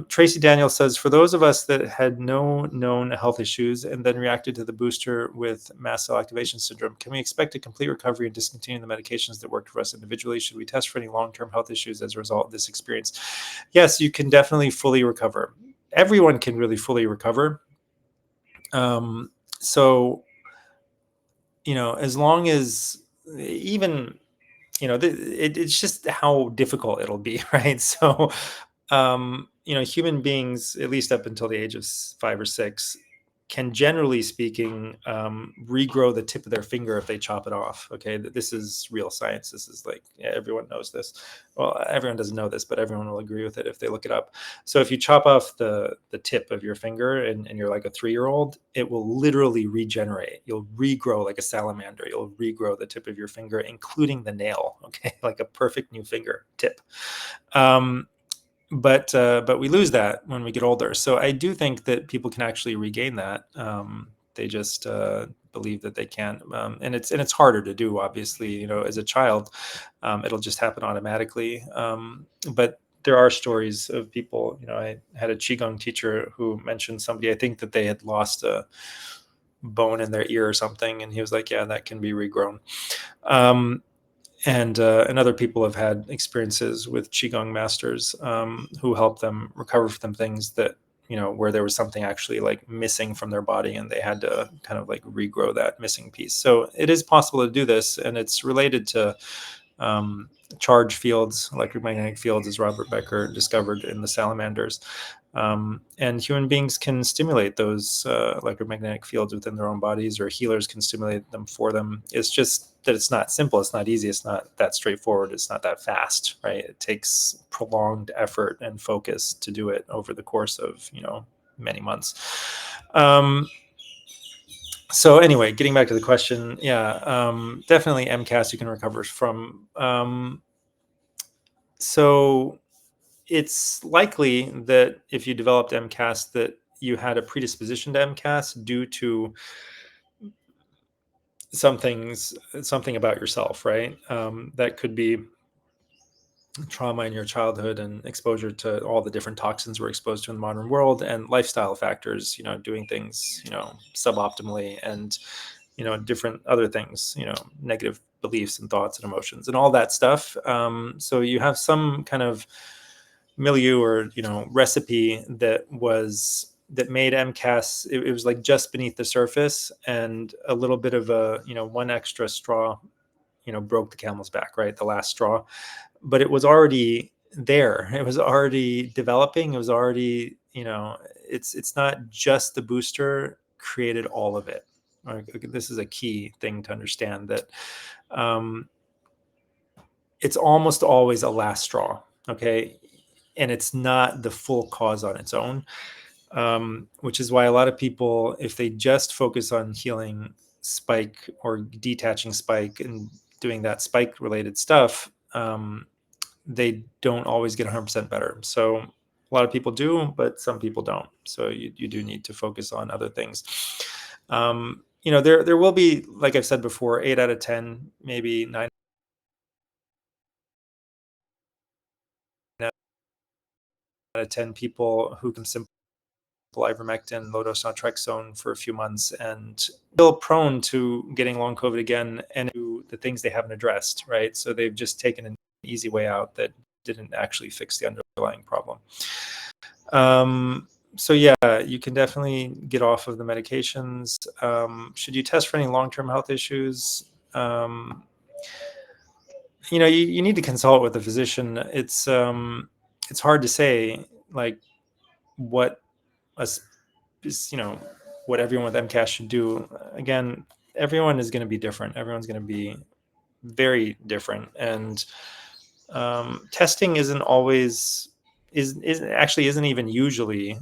Tracy Daniel says, for those of us that had no known health issues and then reacted to the booster with mast cell activation syndrome, can we expect a complete recovery and discontinue the medications that worked for us individually? Should we test for any long-term health issues as a result of this experience? Yes, you can definitely fully recover. Everyone can really fully recover. So, as long as even, it's just how difficult it'll be, right? So, human beings, at least up until the age of 5 or 6, can generally speaking regrow the tip of their finger if they chop it off. Okay, this is real science. This is like, yeah, everyone knows this. Well, everyone doesn't know this, but everyone will agree with it if they look it up. So if you chop off the tip of your finger and you're like a 3-year-old, it will literally regenerate. You'll regrow like a salamander. You'll regrow the tip of your finger, including the nail. Okay, like a perfect new finger tip. But we lose that when we get older. So I do think that people can actually regain that. They just believe that they can, and it's harder to do. Obviously, as a child, it'll just happen automatically. But there are stories of people. I had a qigong teacher who mentioned somebody. I think that they had lost a bone in their ear or something, and he was like, "Yeah, that can be regrown." And other people have had experiences with qigong masters who help them recover from things that where there was something actually like missing from their body, and they had to kind of like regrow that missing piece. So it is possible to do this, and it's related to charge fields, electromagnetic fields, as Robert Becker discovered in the salamanders. And human beings can stimulate those electromagnetic fields within their own bodies, or healers can stimulate them for them. It's just that it's not simple. It's not easy. It's not that straightforward. It's not that fast, right? It takes prolonged effort and focus to do it over the course of, many months. So anyway, getting back to the question, yeah, definitely MCAS you can recover from. So it's likely that if you developed MCAS, that you had a predisposition to MCAS due to something about yourself, right? That could be trauma in your childhood and exposure to all the different toxins we're exposed to in the modern world, and lifestyle factors, doing things, suboptimally, and, different other things, negative beliefs and thoughts and emotions and all that stuff. So you have some kind of milieu or recipe that made MCAS. It was like just beneath the surface, and a little bit of a one extra straw broke the camel's back, right? The last straw. But it was already there. It was already developing. It was already, it's not just the booster created all of it. Right? This is a key thing to understand, that it's almost always a last straw. Okay. And it's not the full cause on its own, which is why a lot of people, if they just focus on healing spike or detaching spike and doing that spike related stuff, they don't always get 100% better. So a lot of people do, but some people don't. So you do need to focus on other things. There will be, like I've said before, 8 out of 10, maybe 9 out of 10 people who can simple ivermectin, low dose naltrexone for a few months, and still prone to getting long COVID again, and do the things they haven't addressed, right? So they've just taken an easy way out that didn't actually fix the underlying problem. So yeah, you can definitely get off of the medications. Should you test for any long-term health issues? You need to consult with a physician. It's hard to say like what a what everyone with MCAS should do. Again, everyone is going to be different. Everyone's going to be very different, and testing isn't always isn't even usually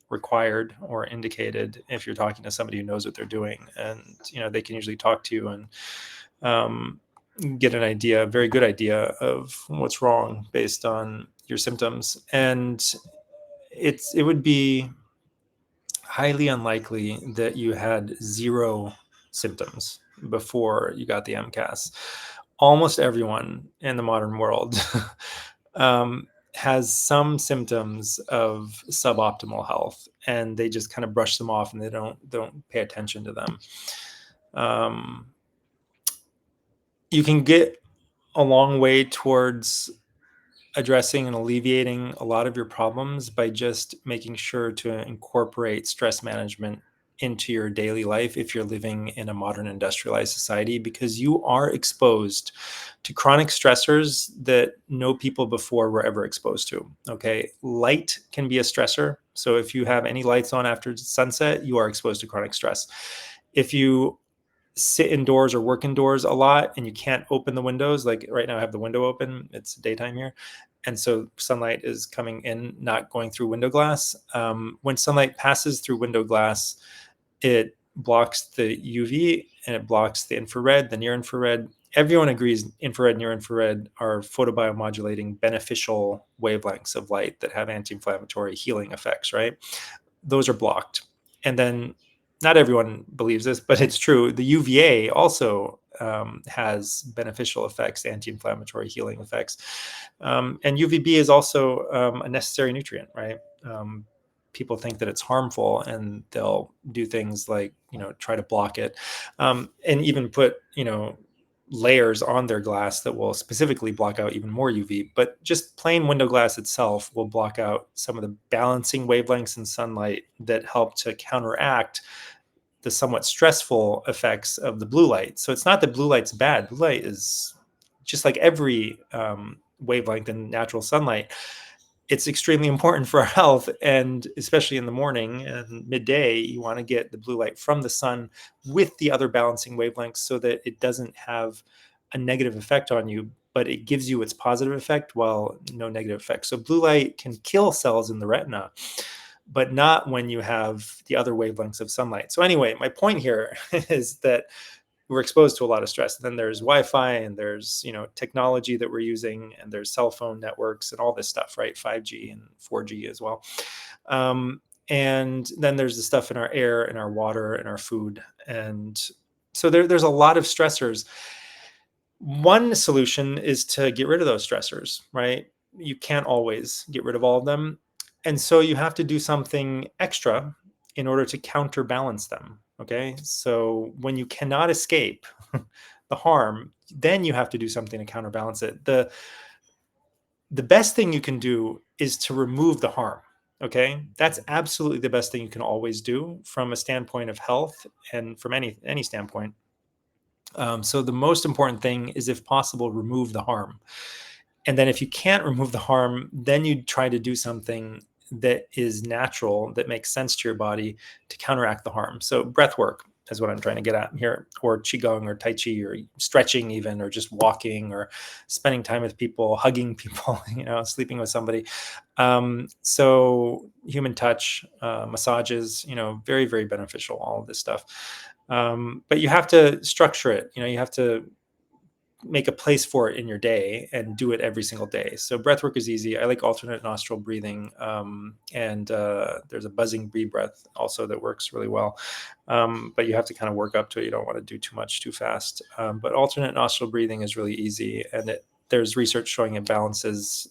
required or indicated if you're talking to somebody who knows what they're doing, and they can usually talk to you and get an idea, a very good idea of what's wrong based on your symptoms. And it would be highly unlikely that you had zero symptoms before you got the MCAS. Almost everyone in the modern world has some symptoms of suboptimal health, and they just kind of brush them off and they don't pay attention to them. You can get a long way towards addressing and alleviating a lot of your problems by just making sure to incorporate stress management into your daily life if you're living in a modern industrialized society, because you are exposed to chronic stressors that no people before were ever exposed to. Okay, light can be a stressor. So if you have any lights on after sunset, you are exposed to chronic stress. If you sit indoors or work indoors a lot and you can't open the windows, like right now I have the window open, it's daytime here, and so sunlight is coming in, not going through window glass. When sunlight passes through window glass, it blocks the UV and it blocks the infrared, the near infrared. Everyone agrees infrared, near infrared are photobiomodulating beneficial wavelengths of light that have anti-inflammatory healing effects, right? Those are blocked. And then not everyone believes this, but it's true. The UVA also has beneficial effects, anti-inflammatory healing effects. And UVB is also a necessary nutrient, right? People think that it's harmful and they'll do things like, try to block it, and even put, layers on their glass that will specifically block out even more UV. But just plain window glass itself will block out some of the balancing wavelengths in sunlight that help to counteract the somewhat stressful effects of the blue light. So it's not that blue light's bad. Blue light is just like every wavelength in natural sunlight. It's extremely important for our health, and especially in the morning and midday, you want to get the blue light from the sun with the other balancing wavelengths so that it doesn't have a negative effect on you, but it gives you its positive effect while no negative effect. So blue light can kill cells in the retina, but not when you have the other wavelengths of sunlight. So anyway, my point here is that we're exposed to a lot of stress. Then there's Wi-Fi, and there's technology that we're using, and there's cell phone networks and all this stuff, right? 5G and 4G as well. And then there's the stuff in our air and our water and our food. And so there's a lot of stressors. One solution is to get rid of those stressors, right? You can't always get rid of all of them. And so you have to do something extra in order to counterbalance them. Okay. So when you cannot escape the harm, then you have to do something to counterbalance it. The best thing you can do is to remove the harm. Okay. That's absolutely the best thing you can always do from a standpoint of health and from any standpoint. So the most important thing is, if possible, remove the harm. And then if you can't remove the harm, then you try to do something that is natural, that makes sense to your body to counteract the harm. So breath work is what I'm trying to get at here, or qigong or tai chi or stretching even, or just walking or spending time with people, hugging people, sleeping with somebody. So human touch, massages, very, very beneficial, all of this stuff. But you have to structure it. You have to make a place for it in your day and do it every single day. So breath work is easy. I like alternate nostril breathing. And there's a buzzing bee breath also that works really well. But you have to kind of work up to it. You don't want to do too much too fast. But alternate nostril breathing is really easy. And there's research showing it balances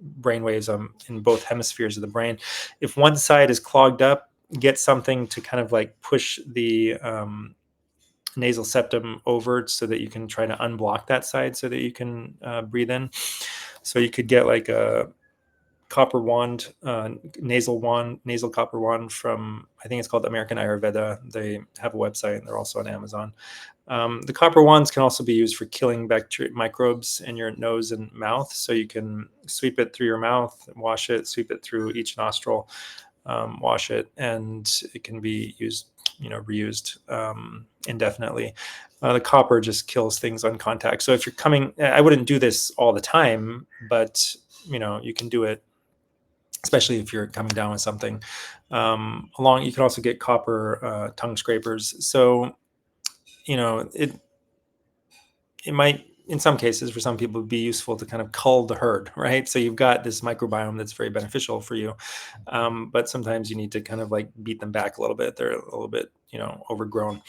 brain waves in both hemispheres of the brain. If one side is clogged up, get something to kind of like push the nasal septum over so that you can try to unblock that side so that you can breathe in. So you could get like a copper wand, nasal copper wand from, I think it's called American Ayurveda. They have a website and they're also on Amazon. The copper wands can also be used for killing bacteria, microbes in your nose and mouth. So you can sweep it through your mouth, wash it, sweep it through each nostril, wash it, and it can be used, reused indefinitely. The copper just kills things on contact. So if you're coming, I wouldn't do this all the time, but you can do it, especially if you're coming down with something. You can also get copper tongue scrapers. So it might, in some cases, for some people, be useful to kind of cull the herd, right? So you've got this microbiome that's very beneficial for you, but sometimes you need to kind of like beat them back a little bit. They're a little bit, overgrown.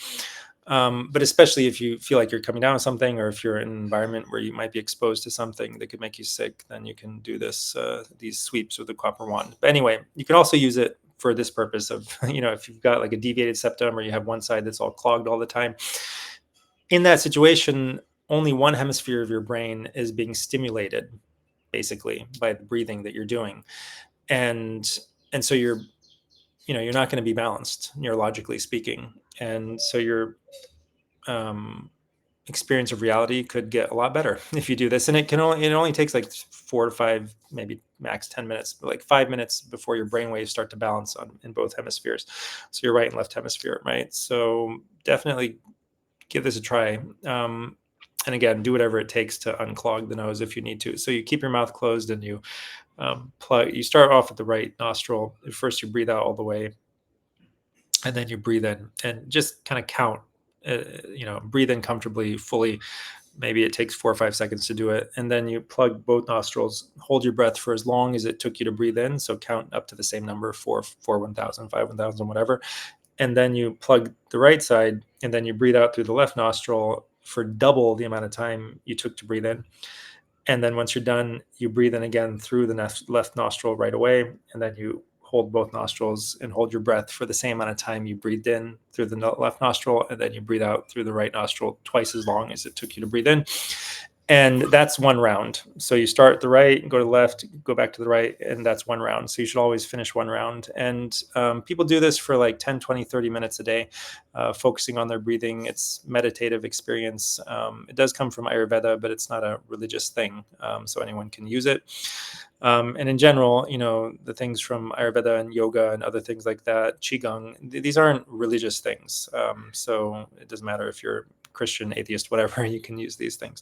But especially if you feel like you're coming down with something, or if you're in an environment where you might be exposed to something that could make you sick, then you can do these sweeps with the copper wand. But anyway, you can also use it for this purpose of, if you've got like a deviated septum, or you have one side that's all clogged all the time. In that situation, only one hemisphere of your brain is being stimulated, basically, by the breathing that you're doing. And so you're not going to be balanced, neurologically speaking. And so your um, experience of reality could get a lot better if you do this. And it only takes like 4 to 5, maybe max 10 minutes, but like 5 minutes before your brain waves start to balance in both hemispheres. So your right and left hemisphere, right? So definitely give this a try. And again, do whatever it takes to unclog the nose if you need to. So you keep your mouth closed, and you you start off at the right nostril. First, you breathe out all the way, and then you breathe in, and just kind of count. Breathe in comfortably, fully. Maybe it takes 4 or 5 seconds to do it, and then you plug both nostrils. Hold your breath for as long as it took you to breathe in. So count up to the same number: 1,000, 5,000, whatever. And then you plug the right side, and then you breathe out through the left nostril for double the amount of time you took to breathe in. And then once you're done, you breathe in again through the left nostril right away. And then you hold both nostrils and hold your breath for the same amount of time you breathed in through the left nostril. And then you breathe out through the right nostril twice as long as it took you to breathe in. And that's one round. So you start at the right, go to the left, go back to the right, and that's one round. So you should always finish one round. And people do this for like 10, 20, 30 minutes a day, focusing on their breathing. It's meditative experience. It does come from Ayurveda, but it's not a religious thing. So anyone can use it. And in general, the things from Ayurveda and yoga and other things like that, Qigong, these aren't religious things. So it doesn't matter if you're Christian, atheist, whatever, you can use these things.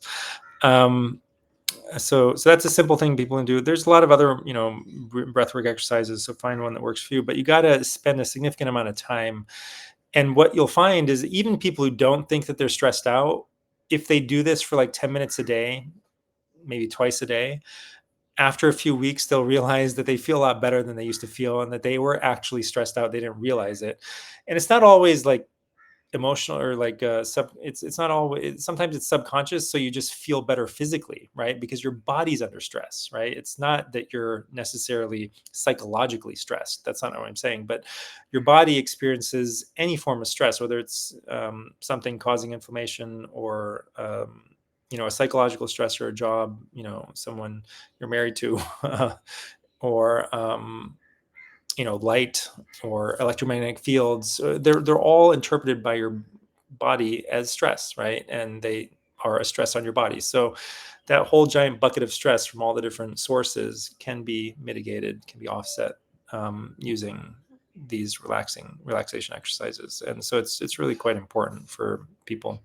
Um, so that's a simple thing people can do. There's a lot of other, breathwork exercises. So find one that works for you, but you got to spend a significant amount of time. And what you'll find is even people who don't think that they're stressed out, if they do this for like 10 minutes a day, maybe twice a day, after a few weeks, they'll realize that they feel a lot better than they used to feel, and that they were actually stressed out. They didn't realize it. And it's not always like emotional, or like it's not always, sometimes it's subconscious. So you just feel better physically, right? Because your body's under stress, right? It's not that you're necessarily psychologically stressed. That's not what I'm saying. But your body experiences any form of stress, whether it's something causing inflammation, or a psychological stress, or a job, someone you're married to, or light or electromagnetic fields. They're all interpreted by your body as stress, right? And they are a stress on your body. So that whole giant bucket of stress from all the different sources can be mitigated, can be offset, using these relaxation exercises. And so it's really quite important for people.